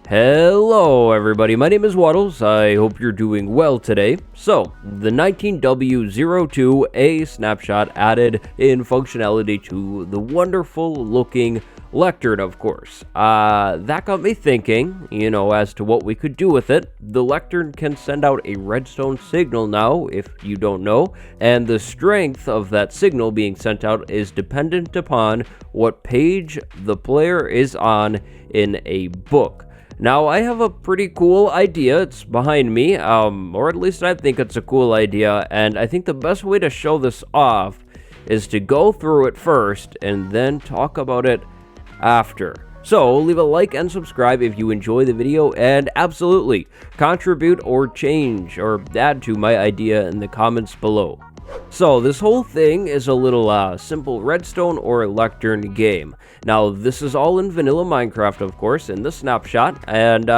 Hello everybody, my name is Waddles. I hope you're doing well today. So, the 19W02A snapshot added in functionality to the wonderful looking lectern, of course. That got me thinking, as to what we could do with it. The lectern can send out a redstone signal now, if you don't know, and the strength of that signal being sent out is dependent upon what page the player is on in a book. Now, I have a pretty cool idea. It's behind me, or at least I think it's a cool idea, and I think the best way to show this off is to go through it first and then talk about it after. So, leave a like and subscribe if you enjoy the video, and absolutely, contribute or change or add to my idea in the comments below. So, this whole thing is a little simple redstone or lectern game. Now, this is all in vanilla Minecraft, of course, in the snapshot, and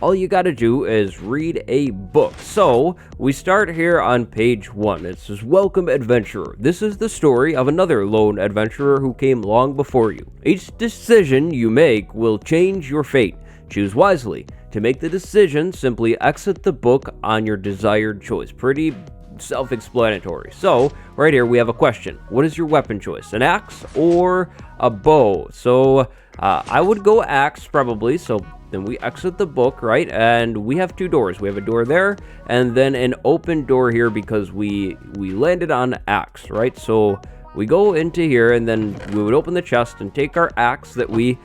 all you gotta do is read a book. So, we start here on page 1. It says, "Welcome, adventurer. This is the story of another lone adventurer who came long before you. Each decision you make will change your fate. Choose wisely. To make the decision, simply exit the book on your desired choice." Pretty self-explanatory. So, right here we have a question. What is your weapon choice? An axe or a bow? So, I would go axe probably. So, then we exit the book, right? And we have two doors. We have a door there and then an open door here because we landed on axe, right? So, we go into here and then we would open the chest and take our axe that we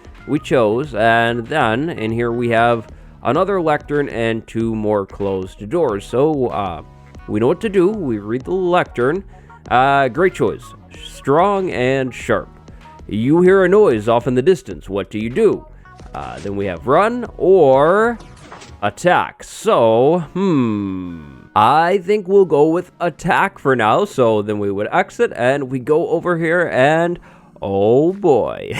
chose, and then in here we have another lectern and two more closed doors. So, we know what to do. We read the lectern. Great choice. Strong and sharp. You hear a noise off in the distance. What do you do? Then we have run or attack. So, I think we'll go with attack for now. So then we would exit and we go over here and oh boy,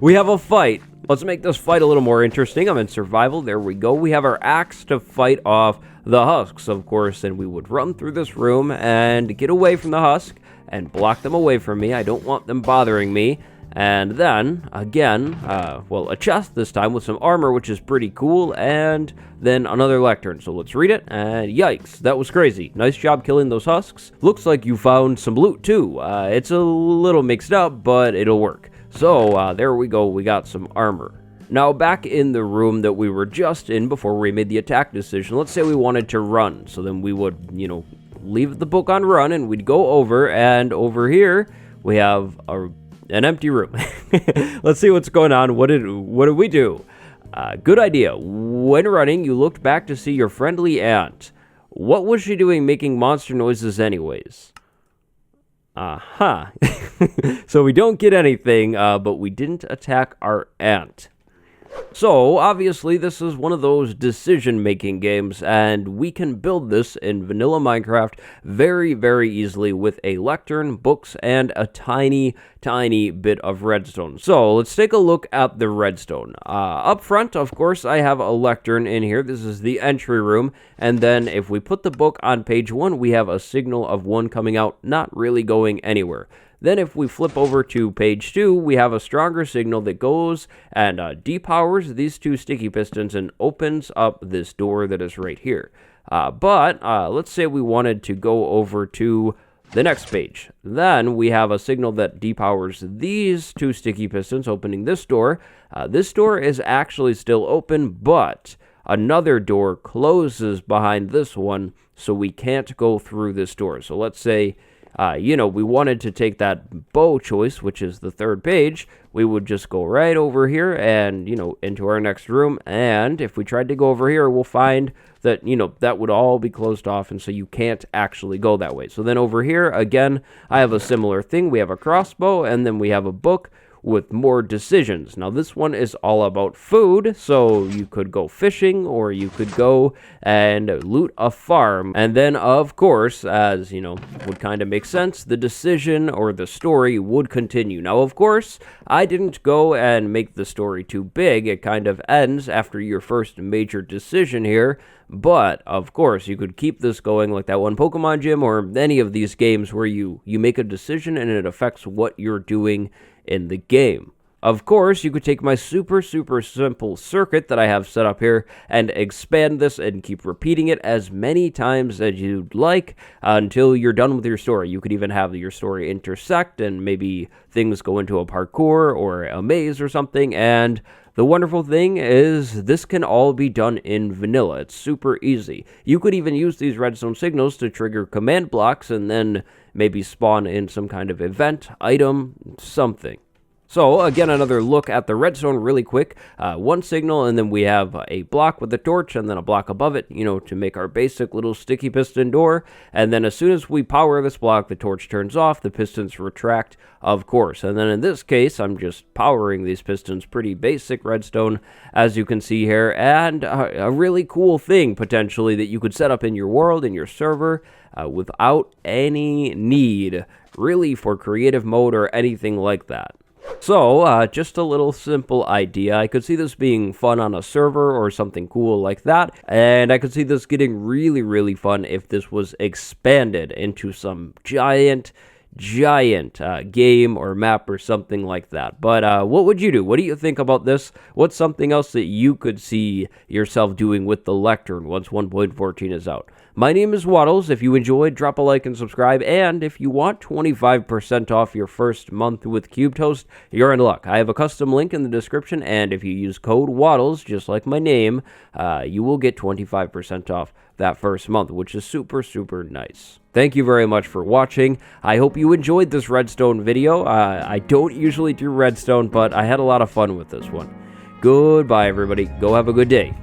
we have a fight. Let's make this fight a little more interesting. I'm in survival. There we go. We have our axe to fight off the husks, of course, and we would run through this room and get away from the husk and block them away from me. I don't want them bothering me. And then, again, a chest this time with some armor, which is pretty cool, and then another lectern. So let's read it, and yikes, that was crazy. Nice job killing those husks. Looks like you found some loot, too. It's a little mixed up, but it'll work. So, there we go, we got some armor. Now, back in the room that we were just in before we made the attack decision, let's say we wanted to run. So then we would, leave the book on run, and we'd go over, and over here, we have an empty room. Let's see what's going on. What did we do? Good idea. When running, you looked back to see your friendly aunt. What was she doing making monster noises anyways? So we don't get anything, but we didn't attack our aunt. So, obviously, this is one of those decision-making games, and we can build this in vanilla Minecraft very, very easily with a lectern, books, and a tiny, tiny bit of redstone. So, let's take a look at the redstone. Up front, of course, I have a lectern in here. This is the entry room, and then if we put the book on page 1, we have a signal of 1 coming out, not really going anywhere. Then if we flip over to page 2, we have a stronger signal that goes and depowers these two sticky pistons and opens up this door that is right here. But let's say we wanted to go over to the next page. Then we have a signal that depowers these two sticky pistons, opening this door. This door is actually still open, but another door closes behind this one, so we can't go through this door. So let's say we wanted to take that bow choice, which is the third page. We would just go right over here and, into our next room. And if we tried to go over here, we'll find that, that would all be closed off. And so you can't actually go that way. So then over here, again, I have a similar thing. We have a crossbow and then we have a book with more decisions. Now this one is all about food, so you could go fishing or you could go and loot a farm. And then of course, as would kind of make sense, the decision or the story would continue. Now of course, I didn't go and make the story too big. It kind of ends after your first major decision here. But of course, you could keep this going like that one Pokemon gym or any of these games where you make a decision and it affects what you're doing in the game. Of course, you could take my super simple circuit that I have set up here and expand this and keep repeating it as many times as you'd like until you're done with your story. You could even have your story intersect and maybe things go into a parkour or a maze or something. And the wonderful thing is this can all be done in vanilla. It's super easy. You could even use these redstone signals to trigger command blocks and then maybe spawn in some kind of event, item, something. So, again, another look at the redstone really quick. One signal, and then we have a block with a torch, and then a block above it, to make our basic little sticky piston door. And then as soon as we power this block, the torch turns off, the pistons retract, of course. And then in this case, I'm just powering these pistons, pretty basic redstone, as you can see here. And a really cool thing, potentially, that you could set up in your world, in your server, without any need, really, for creative mode or anything like that. So, just a little simple idea. I could see this being fun on a server or something cool like that, and I could see this getting really fun if this was expanded into some giant game or map or something like that. But what would you do? What do you think about this? What's something else that you could see yourself doing with the lectern once 1.14 is out? My name is Waddles. If you enjoyed, drop a like and subscribe. And if you want 25% off your first month with Cube Toast, you're in luck. I have a custom link in the description, and if you use code Waddles, just like my name, you will get 25% off that first month, which is super nice. Thank you very much for watching. I hope you enjoyed this redstone video. I don't usually do redstone, but I had a lot of fun with this one. Goodbye, everybody. Go have a good day.